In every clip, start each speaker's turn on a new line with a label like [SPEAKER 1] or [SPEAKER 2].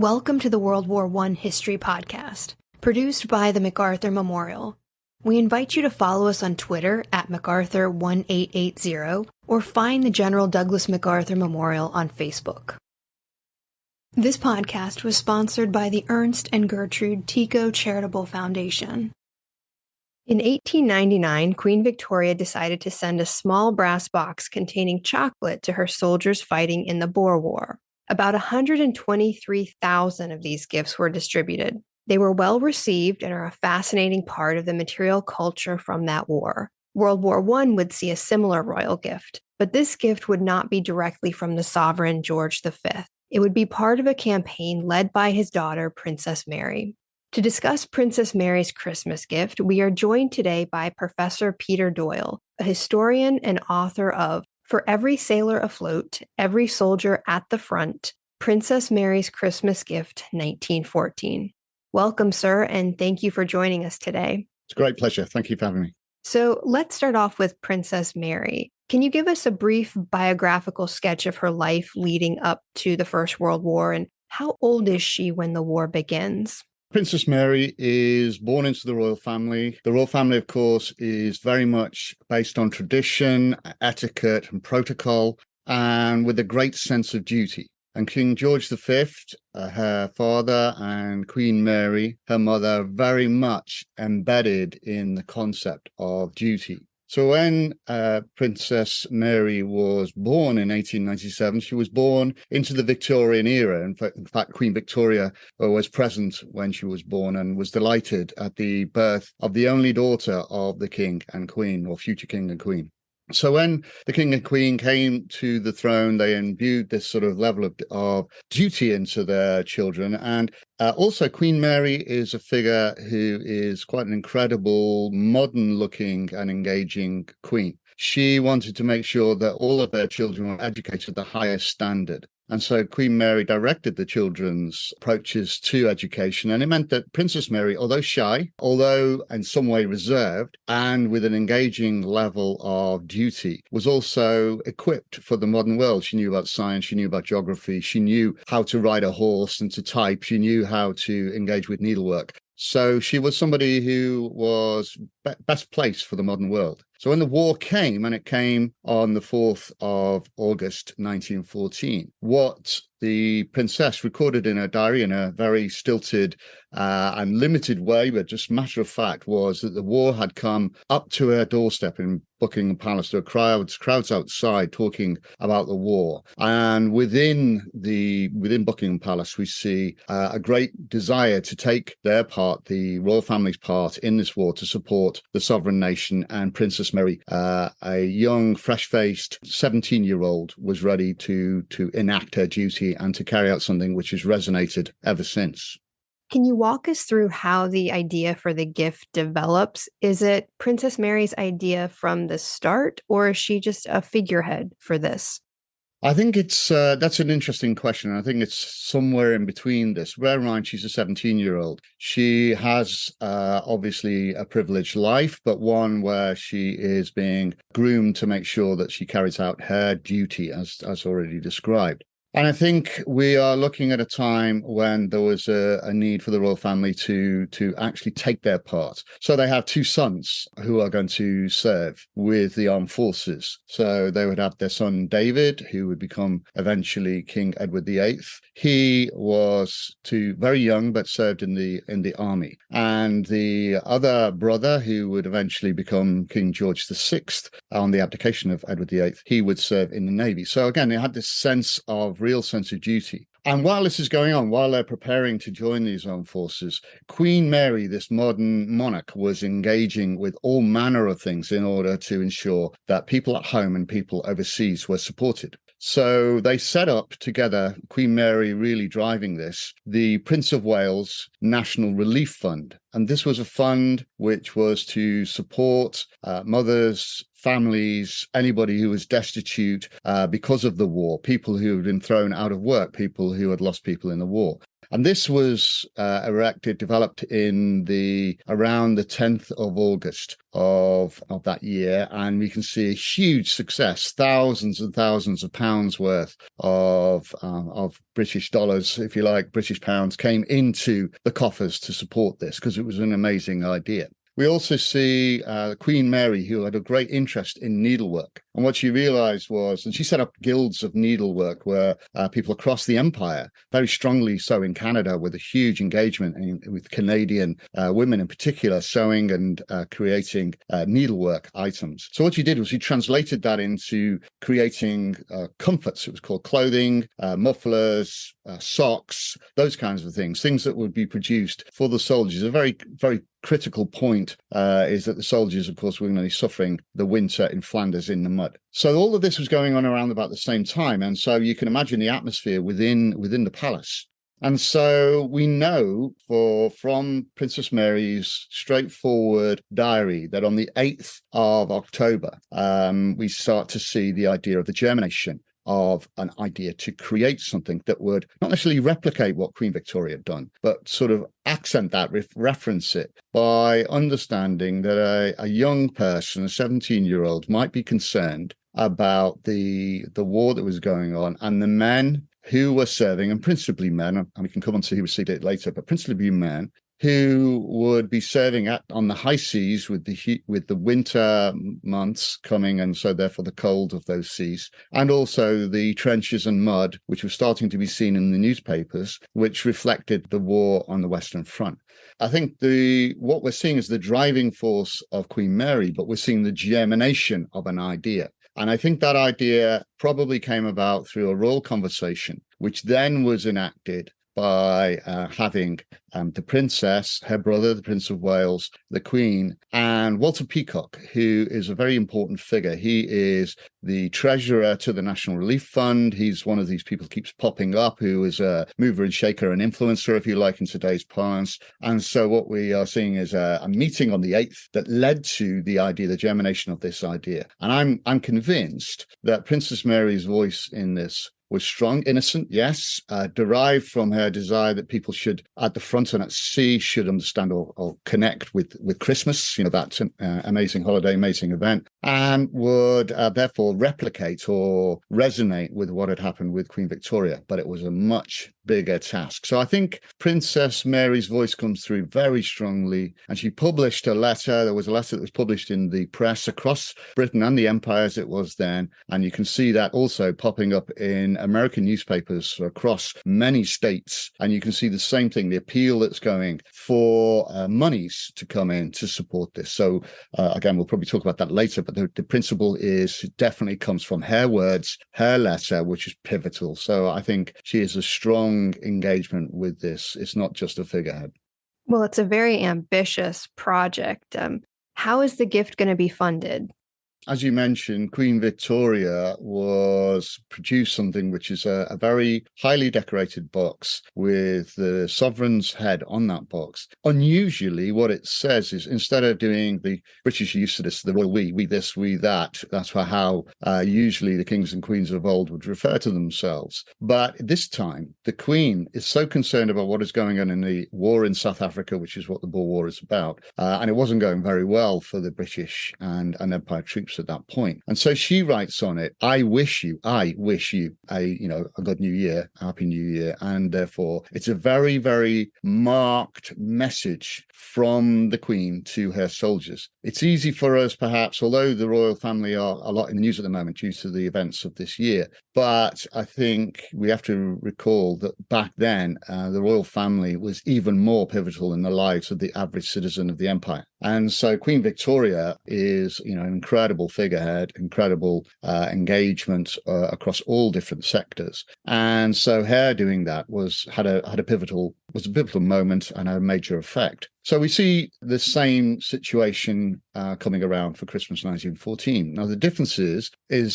[SPEAKER 1] Welcome to the World War I History Podcast, produced by the MacArthur Memorial. We invite you to follow us on Twitter at MacArthur1880 or find the General Douglas MacArthur Memorial on Facebook. This podcast was sponsored by the Ernst and Gertrude Tico Charitable Foundation. In 1899, Queen Victoria decided to send a small brass box containing chocolate to her soldiers fighting in the Boer War. About 123,000 of these gifts were distributed. They were well received and are a fascinating part of the material culture from that war. World War I would see a similar royal gift, but this gift would not be directly from the sovereign George V. It would be part of a campaign led by his daughter, Princess Mary. To discuss Princess Mary's Christmas gift, we are joined today by Professor Peter Doyle, a historian and author of For Every Sailor Afloat, Every Soldier at the Front, Princess Mary's Christmas Gift, 1914. Welcome, sir, and thank you for joining us today.
[SPEAKER 2] It's a great pleasure. Thank you for having me.
[SPEAKER 1] So let's start off with Princess Mary. Can you give us a brief biographical sketch of her life leading up to the First World War, and how old is she when the war begins?
[SPEAKER 2] Princess Mary is born into the royal family. The royal family, of course, is very much based on tradition, etiquette, and protocol, and with a great sense of duty. And King George V, her father, and Queen Mary, her mother, very much embedded in the concept of duty. So when Princess Mary was born in 1897, she was born into the Victorian era. In fact, Queen Victoria was present when she was born and was delighted at the birth of the only daughter of the king and queen, or future king and queen. So when the king and queen came to the throne, they imbued this sort of level of duty into their children. And also Queen Mary is a figure who is quite an incredible, modern-looking and engaging queen. She wanted to make sure that all of their children were educated at the highest standard. And so Queen Mary directed the children's approaches to education. And it meant that Princess Mary, although shy, although in some way reserved, and with an engaging level of duty, was also equipped for the modern world. She knew about science, she knew about geography, she knew how to ride a horse and to type, she knew how to engage with needlework. So she was somebody who was best placed for the modern world. So when the war came, and it came on the 4th of August, 1914, what the princess recorded in her diary in a very stilted and limited way, but just matter of fact, was that the war had come up to her doorstep in Buckingham Palace. There were crowds outside talking about the war. And within Buckingham Palace, we see a great desire to take their part, the royal family's part in this war, to support the sovereign nation. And Princess Mary, a young, fresh-faced 17-year-old, was ready to enact her duty and to carry out something which has resonated ever since.
[SPEAKER 1] Can you walk us through how the idea for the gift develops? Is it Princess Mary's idea from the start, or is she just a figurehead for this?
[SPEAKER 2] I think that's an interesting question. I think it's somewhere in between this. Bear in mind, she's a 17-year-old. She has obviously a privileged life, but one where she is being groomed to make sure that she carries out her duty, as already described. And I think we are looking at a time when there was a need for the royal family to actually take their part. So they have two sons who are going to serve with the armed forces. So they would have their son David, who would become eventually King Edward VIII. He was very young, but served in the army. And the other brother, who would eventually become King George VI on the abdication of Edward VIII, he would serve in the Navy. So again, they had this real sense of duty. And while this is going on, while they're preparing to join these armed forces, Queen Mary, this modern monarch, was engaging with all manner of things in order to ensure that people at home and people overseas were supported. So they set up together, Queen Mary really driving this, the Prince of Wales National Relief Fund. And this was a fund which was to support mothers, families, anybody who was destitute because of the war, people who had been thrown out of work, people who had lost people in the war. And this was developed around the 10th of August of that year. And we can see a huge success, thousands and thousands of pounds worth of British dollars, if you like, British pounds, came into the coffers to support this because it was an amazing idea. We also see Queen Mary, who had a great interest in needlework. And what she realized was, and she set up guilds of needlework where people across the empire, very strongly so in Canada, with a huge engagement with Canadian women in particular, sewing and creating needlework items. So what she did was she translated that into creating comforts. It was called clothing, mufflers, socks, those kinds of things that would be produced for the soldiers. A very, very critical point is that the soldiers, of course, were going to be suffering the winter in Flanders in the mud. So all of this was going on around about the same time. And so you can imagine the atmosphere within the palace. And so we know from Princess Mary's straightforward diary that on the 8th of October, we start to see the idea of the germination of an idea to create something that would not necessarily replicate what Queen Victoria had done, but sort of accent that, reference it by understanding that a young person, a 17-year-old, might be concerned about the war that was going on and the men who were serving, and principally men, and we can come on to who received it later, but principally men who would be serving on the high seas with the winter months coming, and so therefore the cold of those seas, and also the trenches and mud, which was starting to be seen in the newspapers, which reflected the war on the Western Front. I think what we're seeing is the driving force of Queen Mary, but we're seeing the germination of an idea. And I think that idea probably came about through a royal conversation, which then was enacted by having the princess, her brother, the Prince of Wales, the Queen, and Walter Peacock, who is a very important figure. He is the treasurer to the National Relief Fund. He's one of these people who keeps popping up, who is a mover and shaker and influencer, if you like, in today's parlance. And so what we are seeing is a meeting on the 8th that led to the idea, the germination of this idea. And I'm convinced that Princess Mary's voice in this was strong, innocent, yes, derived from her desire that people should, at the front and at sea, should understand or connect with Christmas, that amazing holiday, amazing event, and would therefore replicate or resonate with what had happened with Queen Victoria. But it was a much bigger task. So I think Princess Mary's voice comes through very strongly, and she published a letter. There was a letter that was published in the press across Britain and the empire as it was then, and you can see that also popping up in American newspapers across many states, and you can see the same thing, the appeal that's going for monies to come in to support this. So again, we'll probably talk about that later, but the principle definitely comes from her words, her letter, which is pivotal. So I think she is a strong engagement with this. It's not just a figurehead.
[SPEAKER 1] Well, it's a very ambitious project. How is the gift going to be funded?
[SPEAKER 2] As you mentioned, Queen Victoria produced something which is a very highly decorated box with the sovereign's head on that box. Unusually, what it says is, instead of doing the British used to this, the royal we this, we that, that's how usually the kings and queens of old would refer to themselves. But this time, the Queen is so concerned about what is going on in the war in South Africa, which is what the Boer War is about. And it wasn't going very well for the British and Empire troops at that point. And so she writes on it, I wish you a good new year, happy new year. And therefore it's a very, very marked message from the Queen to her soldiers. It's easy for us, perhaps, although the royal family are a lot in the news at the moment due to the events of this year. But I think we have to recall that back then, the royal family was even more pivotal in the lives of the average citizen of the empire. And so Queen Victoria is, an incredible figurehead, incredible engagement across all different sectors. And so her doing that was a pivotal moment and a major effect. So we see the same situation coming around for Christmas 1914. Now, the difference is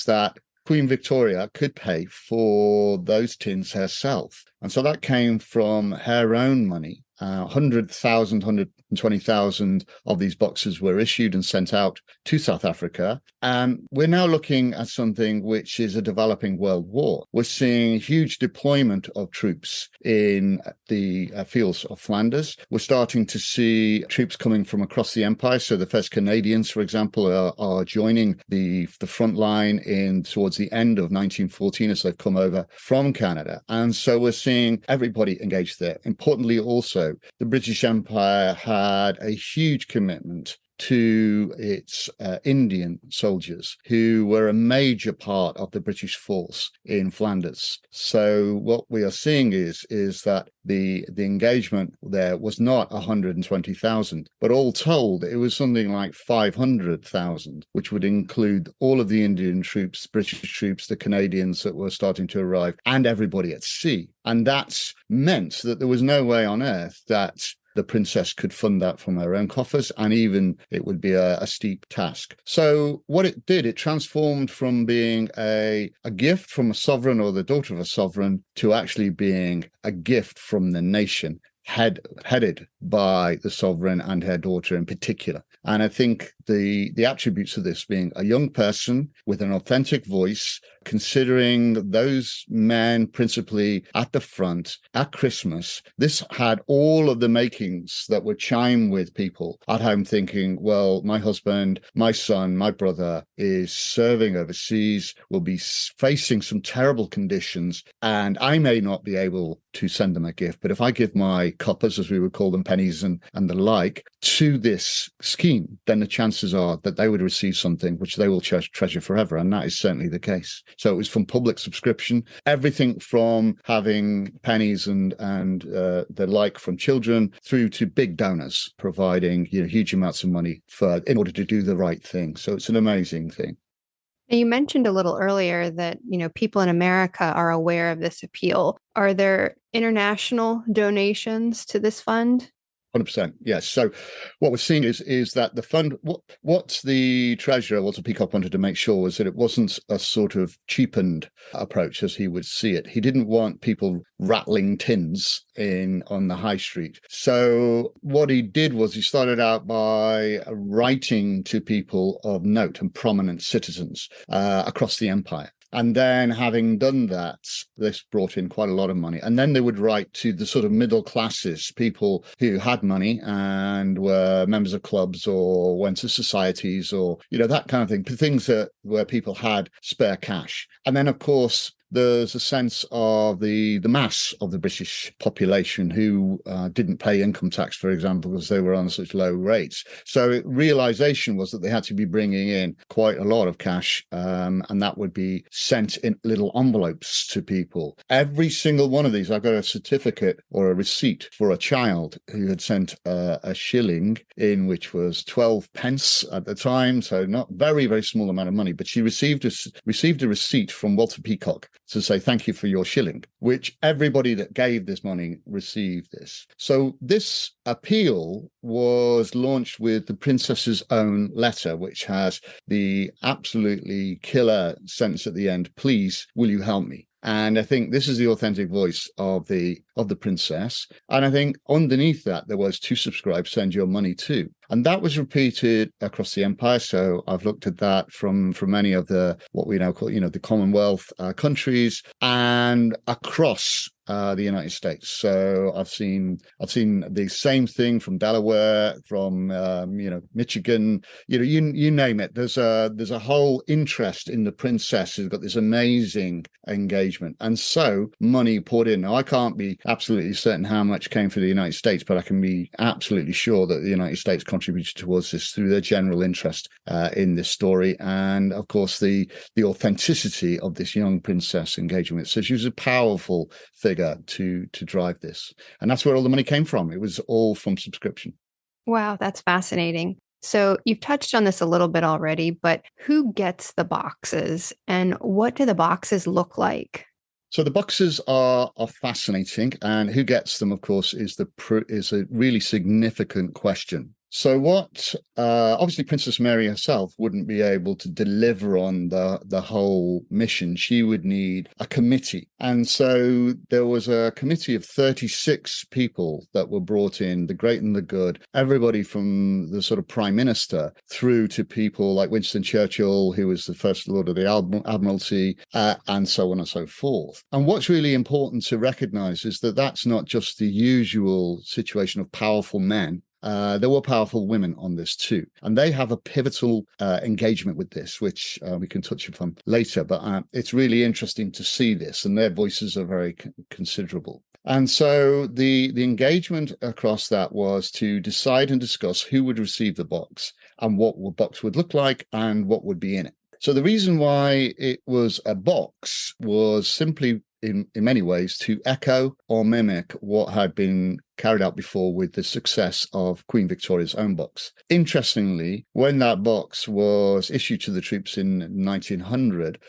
[SPEAKER 2] that Queen Victoria could pay for those tins herself. And so that came from her own money. 100,000, 120,000 of these boxes were issued and sent out to South Africa. And we're now looking at something which is a developing world war. We're seeing huge deployment of troops in the fields of Flanders. We're starting to see troops coming from across the empire. So the first Canadians, for example, are joining the front line towards the end of 1914 as they've come over from Canada. And so we're seeing everybody engaged there. Importantly, also, the British Empire had a huge commitment to its Indian soldiers, who were a major part of the British force in Flanders. So what we are seeing is that the engagement there was not 120,000, but all told, it was something like 500,000, which would include all of the Indian troops, British troops, the Canadians that were starting to arrive, and everybody at sea. And that's meant that there was no way on earth that the princess could fund that from her own coffers, and even it would be a steep task. So what it did, it transformed from being a gift from a sovereign or the daughter of a sovereign to actually being a gift from the nation, headed by the sovereign and her daughter in particular. And I think the attributes of this being a young person with an authentic voice, considering those men principally at the front at Christmas, this had all of the makings that would chime with people at home thinking, well, my husband, my son, my brother is serving overseas, will be facing some terrible conditions, and I may not be able to send them a gift. But if I give my coppers, as we would call them, pennies and the like, to this scheme, then the chances are that they would receive something which they will treasure forever. And that is certainly the case. So it was from public subscription, everything from having pennies and the like from children through to big donors providing huge amounts of money in order to do the right thing. So it's an amazing thing.
[SPEAKER 1] You mentioned a little earlier that, people in America are aware of this appeal. Are there international donations to this fund?
[SPEAKER 2] 100%. Yes. So what we're seeing is that the fund, what the treasurer, Walter Peacock, wanted to make sure was that it wasn't a sort of cheapened approach as he would see it. He didn't want people rattling tins on the high street. So what he did was he started out by writing to people of note and prominent citizens across the empire. And then having done that, this brought in quite a lot of money. And then they would write to the sort of middle classes, people who had money and were members of clubs or went to societies or, that kind of thing, things where people had spare cash. And then, of course, there's a sense of the mass of the British population who didn't pay income tax, for example, because they were on such low rates. So realization was that they had to be bringing in quite a lot of cash, and that would be sent in little envelopes to people. Every single one of these, I got a certificate or a receipt for a child who had sent a shilling in, which was 12 pence at the time, so not very, very small amount of money. But she received a receipt from Walter Peacock to say thank you for your shilling, which everybody that gave this money received this. So this appeal was launched with the princess's own letter, which has the absolutely killer sentence at the end, please, will you help me? And I think this is the authentic voice of the princess. And I think underneath that, there was to subscribe, send your money to. And that was repeated across the empire. So I've looked at that from many of what we now call, the Commonwealth countries and across the United States. So I've seen the same thing from Delaware, from Michigan, you name it. There's a whole interest in the princess who's got this amazing engagement, and so money poured in. Now I can't be absolutely certain how much came from the United States, but I can be absolutely sure that the United States contributed towards this through their general interest in this story, and of course the authenticity of this young princess engaging with it. So she was a powerful figure to drive this, and that's where all the money came from. It was all from subscription.
[SPEAKER 1] Wow, that's fascinating. So you've touched on this a little bit already, but who gets the boxes and what do the boxes look like?
[SPEAKER 2] So the boxes are fascinating, and who gets them, of course, is a really significant question. So what, obviously Princess Mary herself wouldn't be able to deliver on the whole mission. She would need a committee. And so there was a committee of 36 people that were brought in, the great and the good, everybody from the sort of prime minister through to people like Winston Churchill, who was the first Lord of the Admiralty, and so on and so forth. And what's really important to recognize is that that's not just the usual situation of powerful men. There were powerful women on this too, and they have a pivotal engagement with this, which we can touch upon later. But it's really interesting to see this, and their voices are very considerable. And so the engagement across that was to decide and discuss who would receive the box and what the box would look like and what would be in it. So the reason why it was a box was simply in many ways to echo or mimic what had been carried out before with the success of Queen Victoria's own box. Interestingly, when that box was issued to the troops in 1900,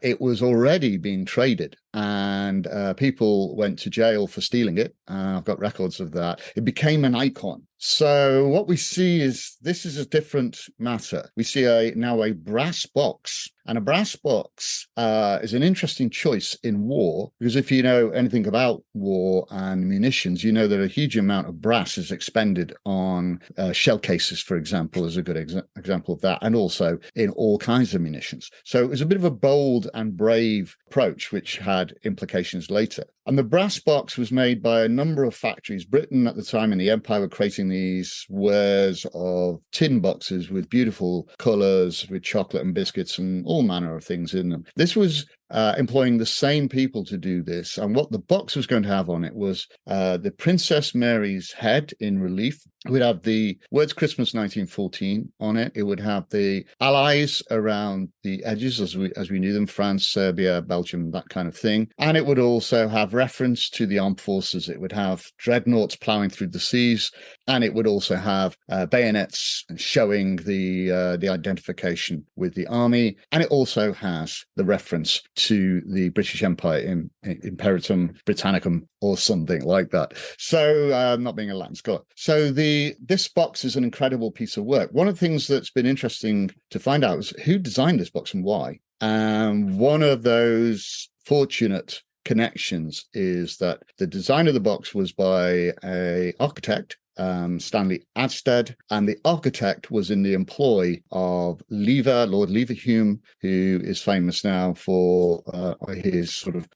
[SPEAKER 2] it was already being traded, and people went to jail for stealing it. I've got records of that. It became an icon. So what we see is this is a different matter. We see now a brass box. And a brass box is an interesting choice in war, because if you know anything about war and munitions, you know that a huge amount of brass is expended on shell cases, for example, is a good example of that, and also in all kinds of munitions. So it was a bit of a bold and brave approach, which had implications later. And the brass box was made by a number of factories. Britain at the time and the Empire were creating these wares of tin boxes with beautiful colors, with chocolate and biscuits and all manner of things in them. This was employing the same people to do this. And what the box was going to have on it was the Princess Mary's head in relief. It would have the words Christmas 1914 on it. It would have the allies around the edges as we knew them, France, Serbia, Belgium, that kind of thing. And it would also have reference to the armed forces. It would have dreadnoughts plowing through the seas. And it would also have bayonets showing the identification with the army. And it also has the reference to the British Empire, Imperium Britannicum, or something like that. So, not being a Latin scholar. So this box is an incredible piece of work. One of the things that's been interesting to find out is who designed this box and why. And one of those fortunate connections is that the design of the box was by an architect, Stanley Adstead, and the architect was in the employ of Lord Leverhulme, who is famous now for his sort of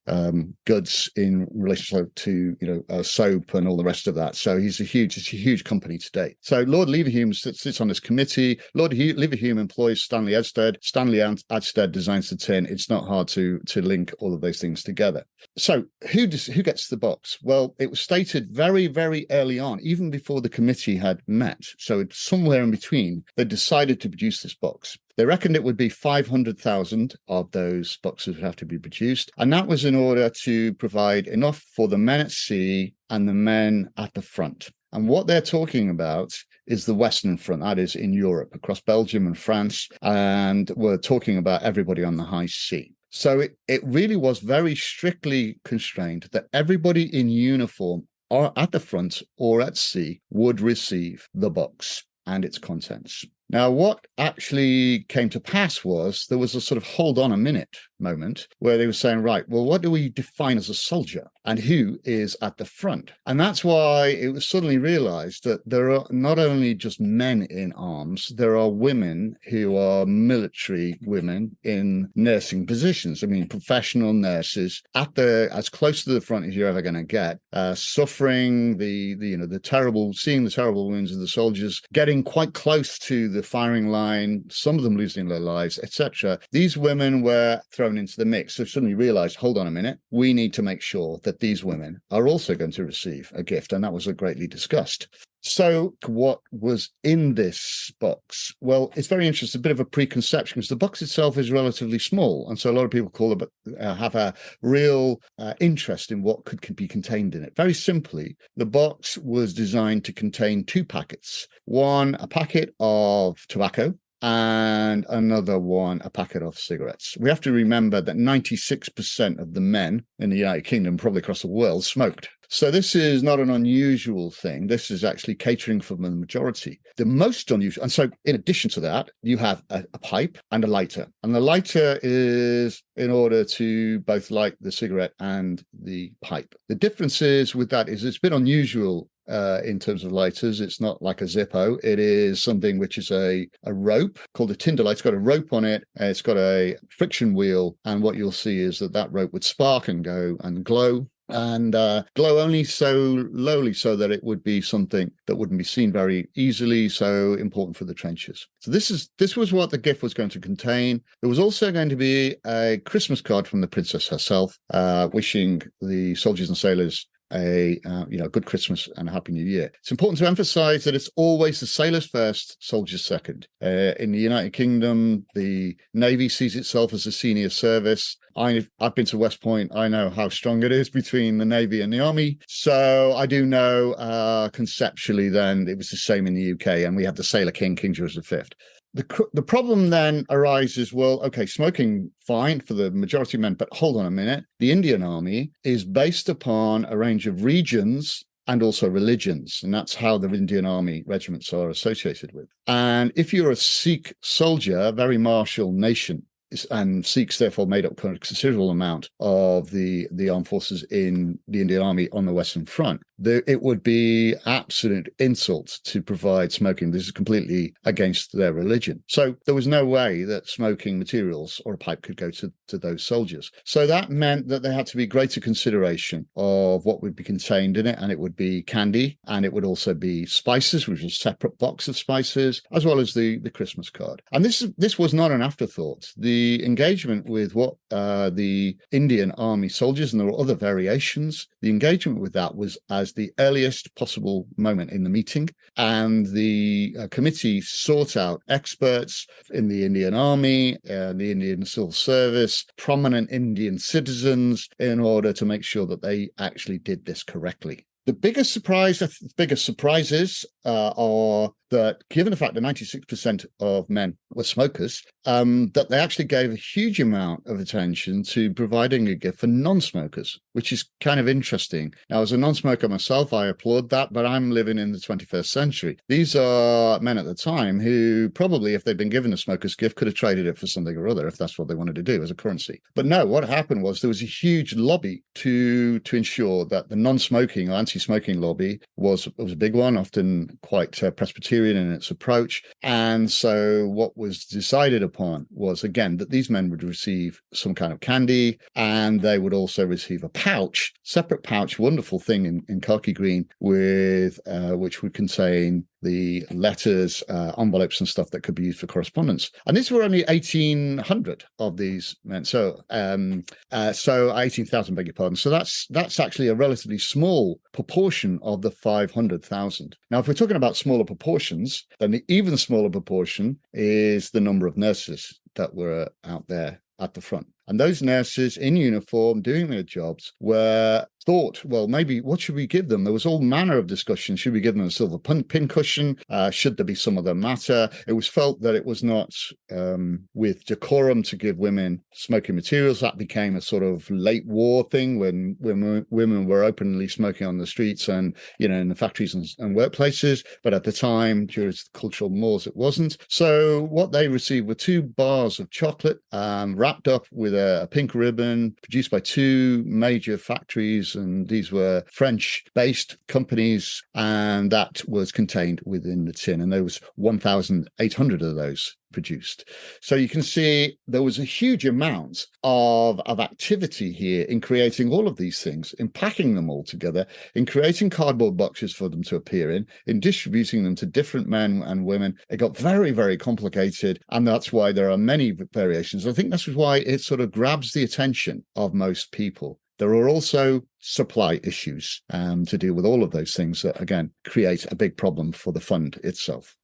[SPEAKER 2] goods in relation to soap and all the rest of that. So it's a huge company today. So Lord Leverhulme sits on this committee. Lord Leverhulme employs Stanley Adstead. Stanley Adstead designs the tin. It's not hard to link all of those things together. So who gets the box? Well, it was stated very, very early on, even before the committee had met. So it's somewhere in between, they decided to produce this box. They reckoned it would be 500,000 of those boxes would have to be produced. And that was in order to provide enough for the men at sea and the men at the front. And what they're talking about is the Western Front, that is in Europe, across Belgium and France. And we're talking about everybody on the high sea. So it really was very strictly constrained that everybody in uniform or at the front or at sea would receive the box and its contents. Now, what actually came to pass was there was a sort of hold on a minute moment where they were saying, right, well, what do we define as a soldier and who is at the front? And that's why it was suddenly realized that there are not only just men in arms, there are women who are military women in nursing positions. I mean, professional nurses as close to the front as you're ever going to get, suffering seeing the terrible wounds of the soldiers, getting quite close to the firing line, some of them losing their lives, etc. These women were thrown into the mix. So suddenly realized, hold on a minute, we need to make sure that these women are also going to receive a gift. And that was greatly discussed. So what was in this box? Well, it's very interesting, a bit of a preconception because the box itself is relatively small. And so a lot of people have a real interest in what could be contained in it. Very simply, the box was designed to contain two packets. One, a packet of tobacco, and another one, a packet of cigarettes. We have to remember that 96% of the men in the United Kingdom, probably across the world, smoked. So this is not an unusual thing. This is actually catering for the majority. The most unusual, and so in addition to that, you have a pipe and a lighter. And the lighter is in order to both light the cigarette and the pipe. The difference is with that is it's a bit unusual in terms of lighters. It's not like a Zippo. It is something which is a rope called a tinder light. It's got a rope on it. It's got a friction wheel. And what you'll see is that rope would spark and go and glow. And glow only so lowly so that it would be something that wouldn't be seen very easily, so important for the trenches. So this was what the gift was going to contain. There was also going to be a Christmas card from the princess herself, wishing the soldiers and sailors a good Christmas and a happy new year. It's important to emphasize that it's always the sailors first, soldiers second. In the United Kingdom, the Navy sees itself as a senior service. I've been to West Point. I know how strong it is between the Navy and the Army. So I do know conceptually then it was the same in the UK, and we have the Sailor King, King George V. The problem then arises, well, okay, smoking, fine for the majority of men, but hold on a minute. The Indian Army is based upon a range of regions and also religions, and that's how the Indian Army regiments are associated with. And if you're a Sikh soldier, a very martial nation, and Sikhs therefore made up a considerable amount of the armed forces in the Indian Army on the Western Front, it would be absolute insult to provide smoking. This is completely against their religion. So there was no way that smoking materials or a pipe could go to those soldiers. So that meant that there had to be greater consideration of what would be contained in it, and it would be candy, and it would also be spices, which was a separate box of spices, as well as the Christmas card. And this was not an afterthought. The engagement with what the Indian Army soldiers, and there were other variations, the engagement with that was as the earliest possible moment in the meeting. And the committee sought out experts in the Indian Army, the Indian Civil Service, prominent Indian citizens, in order to make sure that they actually did this correctly. The biggest surprises are that, given the fact that 96% of men were smokers, that they actually gave a huge amount of attention to providing a gift for non-smokers, which is kind of interesting. Now, as a non-smoker myself, I applaud that, but I'm living in the 21st century. These are men at the time who probably, if they'd been given a smoker's gift, could have traded it for something or other if that's what they wanted to do as a currency. But no, what happened was there was a huge lobby to ensure that the non-smoking or anti-smoking lobby was a big one, often quite Presbyterian in its approach. And so what was decided upon was, again, that these men would receive some kind of candy, and they would also receive a pouch, separate pouch, wonderful thing in khaki green, with which would contain the letters, envelopes and stuff that could be used for correspondence. And these were only 1,800 of these men. So 18,000, beg your pardon. So that's actually a relatively small proportion of the 500,000. Now, if we're talking about smaller proportions, then the even smaller proportion is the number of nurses that were out there at the front. And those nurses in uniform doing their jobs were thought, well, maybe what should we give them? There was all manner of discussion. Should we give them a silver pin cushion? Should there be some other matter? It was felt that it was not with decorum to give women smoking materials. That became a sort of late war thing when women were openly smoking on the streets and, in the factories and workplaces. But at the time, during the cultural wars, it wasn't. So what they received were 2 bars of chocolate wrapped up with a pink ribbon, produced by 2 major factories, and these were French-based companies, and that was contained within the tin, and there was 1,800 of those produced. So you can see there was a huge amount of activity here in creating all of these things, in packing them all together, in creating cardboard boxes for them to appear in distributing them to different men and women. It got very, very complicated, and that's why there are many variations. I think that's why it sort of grabs the attention of most people. There are also supply issues to deal with all of those things that, again, create a big problem for the fund itself.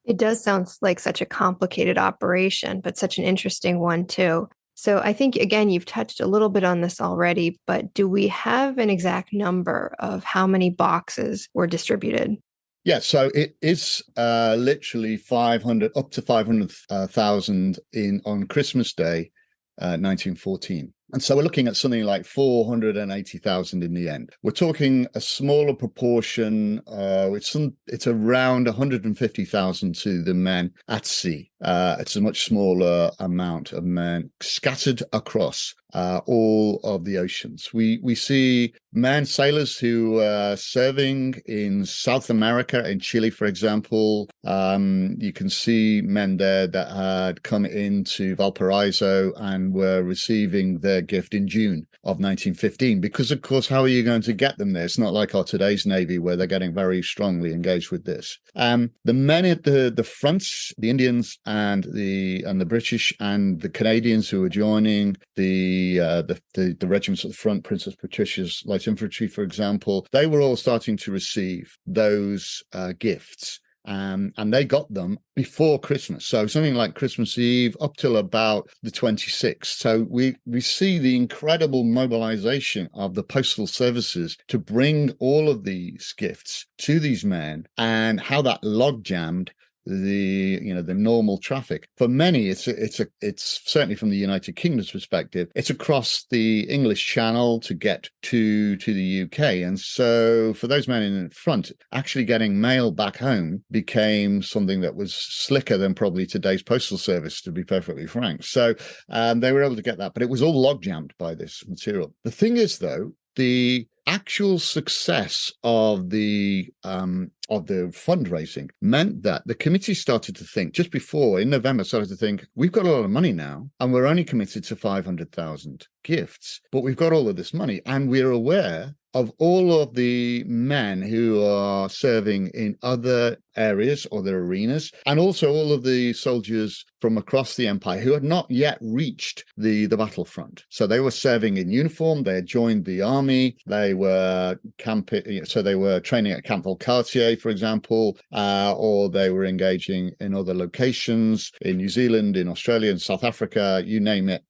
[SPEAKER 1] It does sound like such a complicated operation, but such an interesting one too. So I think, again, you've touched a little bit on this already, but do we have an exact number of how many boxes were distributed?
[SPEAKER 2] Yeah, so it is literally 500, up to 500,000 on Christmas Day, 1914. And so we're looking at something like 480,000 in the end. We're talking a smaller proportion. It's around 150,000 to the men at sea. It's a much smaller amount of men scattered across all of the oceans. We see men sailors who are serving in South America, in Chile, for example. You can see men there that had come into Valparaiso and were receiving their gift in June of 1915. Because, of course, how are you going to get them there? It's not like our today's Navy where they're getting very strongly engaged with this. The men at the fronts, the Indians and the British and the Canadians who were joining the regiments at the front, Princess Patricia's Light Infantry, for example, they were all starting to receive those gifts. And they got them before Christmas. So something like Christmas Eve up till about the 26th. So we see the incredible mobilization of the postal services to bring all of these gifts to these men, and how that log jammed the normal traffic. For many, it's certainly from the United Kingdom's perspective, it's across the English Channel to get to the UK. And so for those men in front, actually getting mail back home became something that was slicker than probably today's postal service, to be perfectly frank. So they were able to get that, but it was all log jammed by this material. The thing is, though, the actual success of the fundraising meant that the committee started to think, just before, in November, started to think, we've got a lot of money now, and we're only committed to 500,000 gifts, but we've got all of this money, and we're aware of all of the men who are serving in other areas or their arenas, and also all of the soldiers from across the empire who had not yet reached the battlefront. So they were serving in uniform, they had joined the army, they were camping, so they were training at Camp Valcartier, for example, or they were engaging in other locations in New Zealand, in Australia, in South Africa, you name it,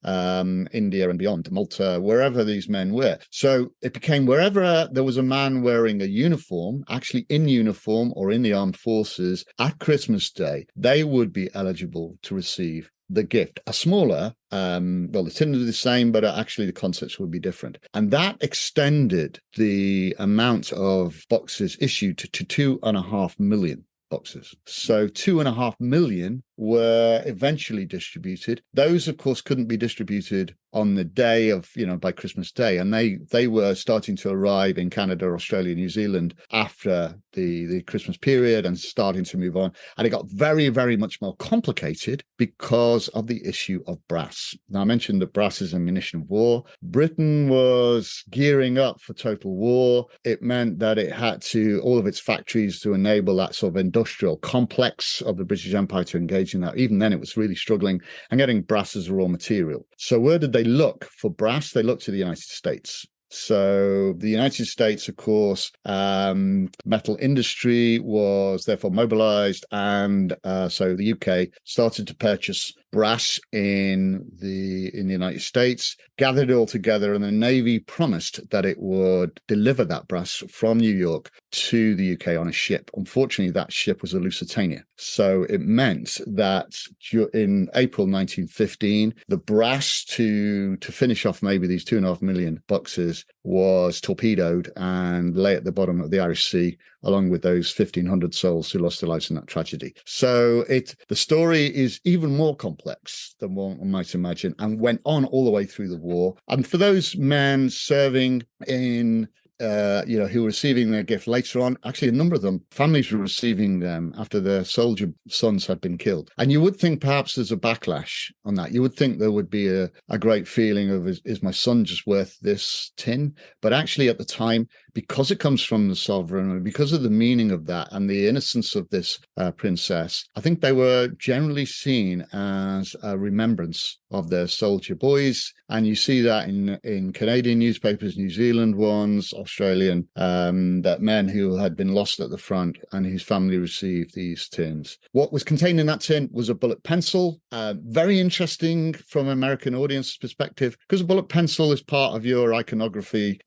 [SPEAKER 2] India and beyond, Malta, wherever these men were. So it became wherever there was a man wearing a uniform, actually in uniform or in the armed forces at Christmas Day, they would be eligible to receive the gift. A smaller, the tin would be the same, but actually the concepts would be different. And that extended the amount of boxes issued to 2.5 million boxes. So 2.5 million were eventually distributed. Those, of course, couldn't be distributed on the day of, by Christmas Day. And they were starting to arrive in Canada, Australia, New Zealand after the Christmas period and starting to move on. And it got very, very much more complicated because of the issue of brass. Now, I mentioned that brass is a munition of war. Britain was gearing up for total war. It meant that it had all of its factories to enable that sort of industrial complex of the British Empire to engage in that. Even then, it was really struggling and getting brass as a raw material. So where did they look for brass? They looked to the United States. So the United States, of course, metal industry was therefore mobilized, and so the UK started to purchase brass in the United States, gathered it all together, and the Navy promised that it would deliver that brass from New York to the UK on a ship. Unfortunately, that ship was a Lusitania. So it meant that in April 1915, the brass to finish off maybe these 2.5 million boxes was torpedoed and lay at the bottom of the Irish Sea, along with those 1,500 souls who lost their lives in that tragedy. So the story is even more complex than one might imagine, and went on all the way through the war. And for those men serving in who were receiving their gift later on, actually a number of them, families were receiving them after their soldier sons had been killed. And you would think perhaps there's a backlash on that. You would think there would be a great feeling of, is my son just worth this tin? But actually at the time, because it comes from the sovereign, and because of the meaning of that and the innocence of this princess, I think they were generally seen as a remembrance of their soldier boys. And you see that in Canadian newspapers, New Zealand ones, Australian, that men who had been lost at the front and whose family received these tins. What was contained in that tin was a bullet pencil. Very interesting from an American audience perspective, because a bullet pencil is part of your iconography,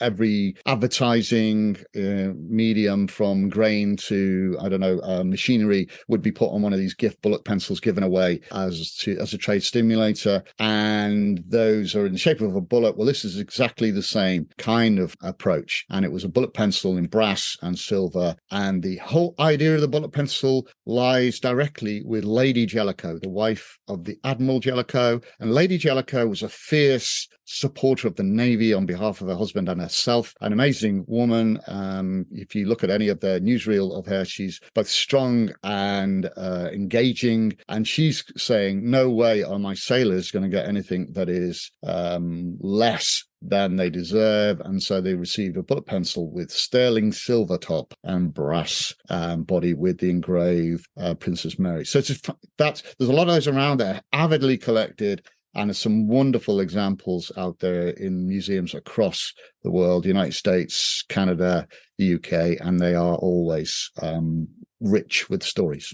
[SPEAKER 2] every advertising medium from grain to, I don't know, machinery would be put on one of these gift bullet pencils given away as a trade stimulator. And those are in the shape of a bullet. Well, this is exactly the same kind of approach. And it was a bullet pencil in brass and silver. And the whole idea of the bullet pencil lies directly with Lady Jellicoe, the wife of the Admiral Jellicoe. And Lady Jellicoe was a fierce supporter of the Navy on behalf of her husband and herself. An amazing woman. If you look at any of the newsreel of her, she's both strong and engaging. And she's saying, no way are my sailors going to get anything that is less than they deserve. And so they received a bullet pencil with sterling silver top and brass body with the engraved Princess Mary. So there's a lot of those around there, avidly collected. And there's some wonderful examples out there in museums across the world, United States, Canada, the UK, and they are always rich with stories.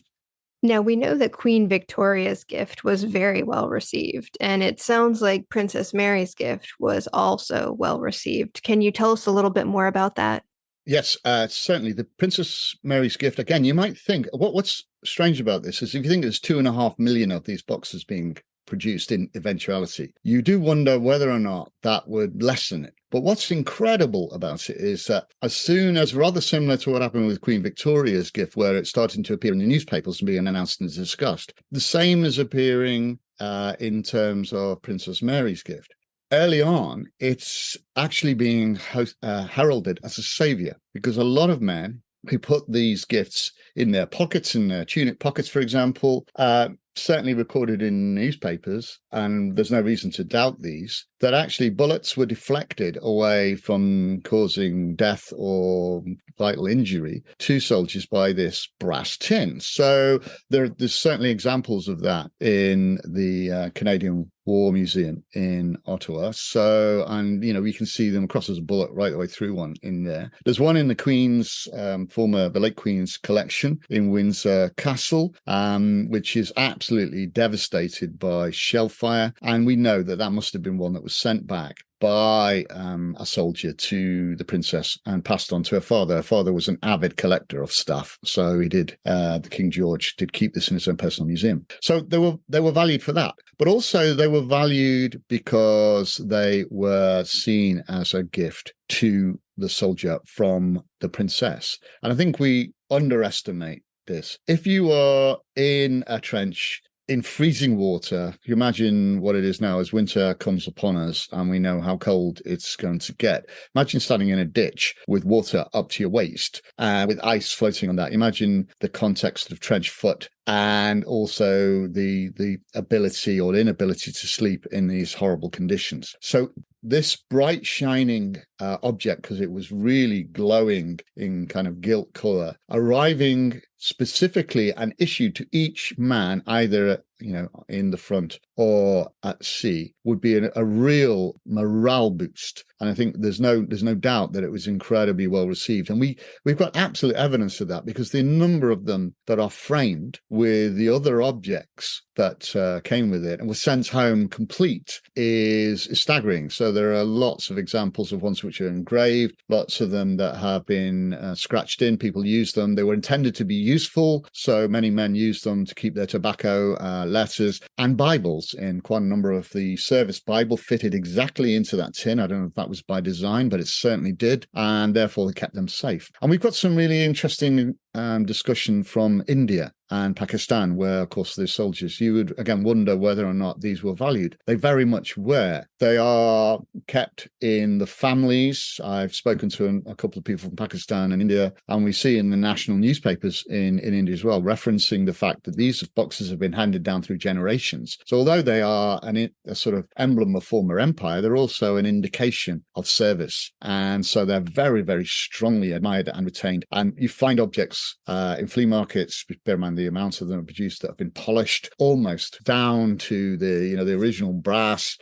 [SPEAKER 1] Now, we know that Queen Victoria's gift was very well received, and it sounds like Princess Mary's gift was also well received. Can you tell us a little bit more about that?
[SPEAKER 2] Yes, certainly. The Princess Mary's gift, again, you might think, what's strange about this is if you think there's 2.5 million of these boxes being produced in eventuality, you do wonder whether or not that would lessen it. But what's incredible about it is that as soon as, rather similar to what happened with Queen Victoria's gift, where it's starting to appear in the newspapers and being announced and discussed, the same is appearing in terms of Princess Mary's gift. Early on, it's actually being heralded as a savior, because a lot of men who put these gifts in their pockets, in their tunic pockets, for example, certainly recorded in newspapers, and there's no reason to doubt these, that actually bullets were deflected away from causing death or vital injury to soldiers by this brass tin. So there's certainly examples of that in the Canadian War Museum in Ottawa. So, and, we can see them across as a bullet right the way through one in there. There's one in the Queen's, the late Queen's collection in Windsor Castle, which is absolutely devastated by shell fire. And we know that must have been one that was sent back by a soldier to the princess and passed on to her father. Her father was an avid collector of stuff, so he did. The King George did keep this in his own personal museum. So they were valued for that, but also they were valued because they were seen as a gift to the soldier from the princess. And I think we underestimate this. If you are in a trench in freezing water, you imagine what it is now as winter comes upon us and we know how cold it's going to get. Imagine standing in a ditch with water up to your waist, with ice floating on that. Imagine the context of trench foot and also the ability or inability to sleep in these horrible conditions. So this bright shining object, because it was really glowing in kind of gilt color, arriving specifically and issued to each man, either in the front or at sea, would be a real morale boost. And I think there's no doubt that it was incredibly well received. And we've got absolute evidence of that, because the number of them that are framed with the other objects that came with it and were sent home complete is staggering. So there are lots of examples of ones which are engraved, lots of them that have been scratched in. People use them. They were intended to be useful, so many men used them to keep their tobacco, letters, and Bibles. In quite a number of the service Bible fitted exactly into that tin. I don't know if that was by design, but it certainly did, and therefore they kept them safe. And we've got some really interesting discussion from India and Pakistan, where, of course, there's soldiers. You would, again, wonder whether or not these were valued. They very much were. They are kept in the families. I've spoken to a couple of people from Pakistan and India, and we see in the national newspapers in India as well, referencing the fact that these boxes have been handed down through generations. So although they are a sort of emblem of former empire, they're also an indication of service. And so they're very, very strongly admired and retained. And you find objects books in flea markets. Bear in mind the amount of them are produced that have been polished almost down to the original brass,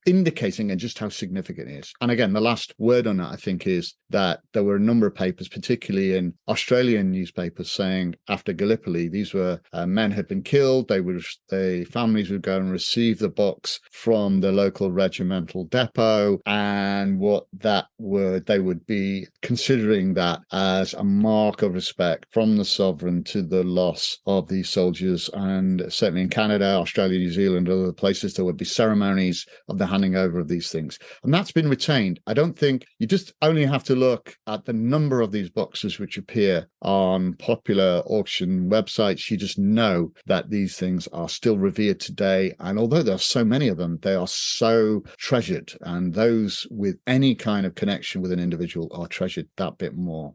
[SPEAKER 2] indicating just how significant it is. And again, the last word on that, I think, is that there were a number of papers, particularly in Australian newspapers, saying after Gallipoli, these were men had been killed. The families would go and receive the box from the local regimental depot, and they would be considering that as a mark of respect from the sovereign to the loss of these soldiers. And certainly in Canada, Australia, New Zealand, other places, there would be ceremonies of the handing over of these things. And that's been retained. I don't think you just only have to look at the number of these boxes which appear on popular auction websites. You just know that these things are still revered today. And although there are so many of them, they are so treasured. And those with any kind of connection with an individual are treasured that bit more.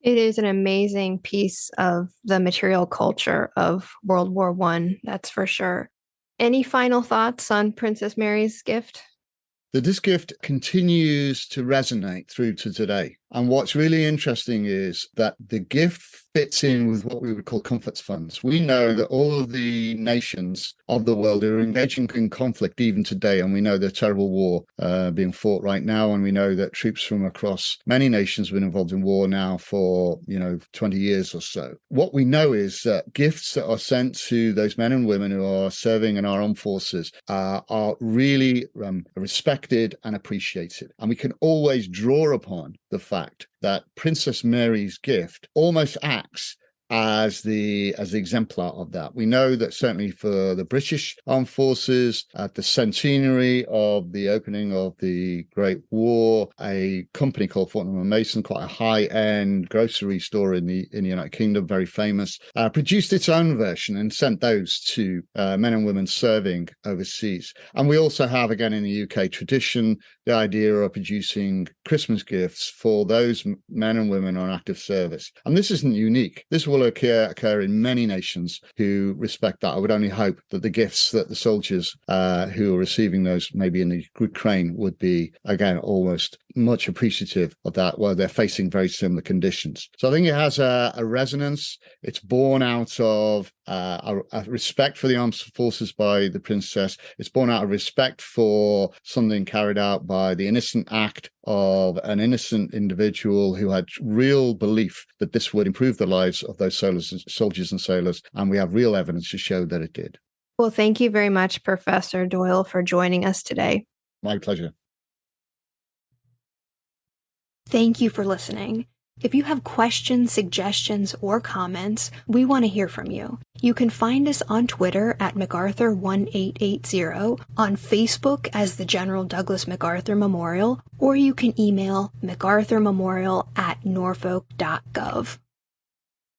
[SPEAKER 1] It is an amazing piece of the material culture of World War I, that's for sure. Any final thoughts on Princess Mary's gift?
[SPEAKER 2] This gift continues to resonate through to today. And what's really interesting is that the gift fits in with what we would call comfort funds. We know that all of the nations of the world are engaging in conflict even today. And we know the terrible war being fought right now. And we know that troops from across many nations have been involved in war now for, 20 years or so. What we know is that gifts that are sent to those men and women who are serving in our armed forces are really respected and appreciated. And we can always draw upon the fact that Princess Mary's gift almost acts as the exemplar of that. We know that certainly for the British Armed Forces, at the centenary of the opening of the Great War, a company called Fortnum & Mason, quite a high-end grocery store in the United Kingdom, very famous, produced its own version and sent those to men and women serving overseas. And we also have, again, in the UK tradition, the idea of producing Christmas gifts for those men and women on active service. And this isn't unique. This will occur in many nations who respect that. I would only hope that the gifts that the soldiers who are receiving those, maybe in the Ukraine, would be, again, almost much appreciative of that, where they're facing very similar conditions. So I think it has a resonance. It's born out of a respect for the armed forces by the princess. It's born out of respect for something carried out by the innocent act of an innocent individual who had real belief that this would improve the lives of those soldiers and sailors. And we have real evidence to show that it did.
[SPEAKER 1] Well, thank you very much, Professor Doyle, for joining us today.
[SPEAKER 2] My pleasure.
[SPEAKER 1] Thank you for listening. If you have questions, suggestions, or comments, we want to hear from you. You can find us on Twitter at MacArthur1880, on Facebook as the General Douglas MacArthur Memorial, or you can email MacArthurMemorial@norfolk.gov.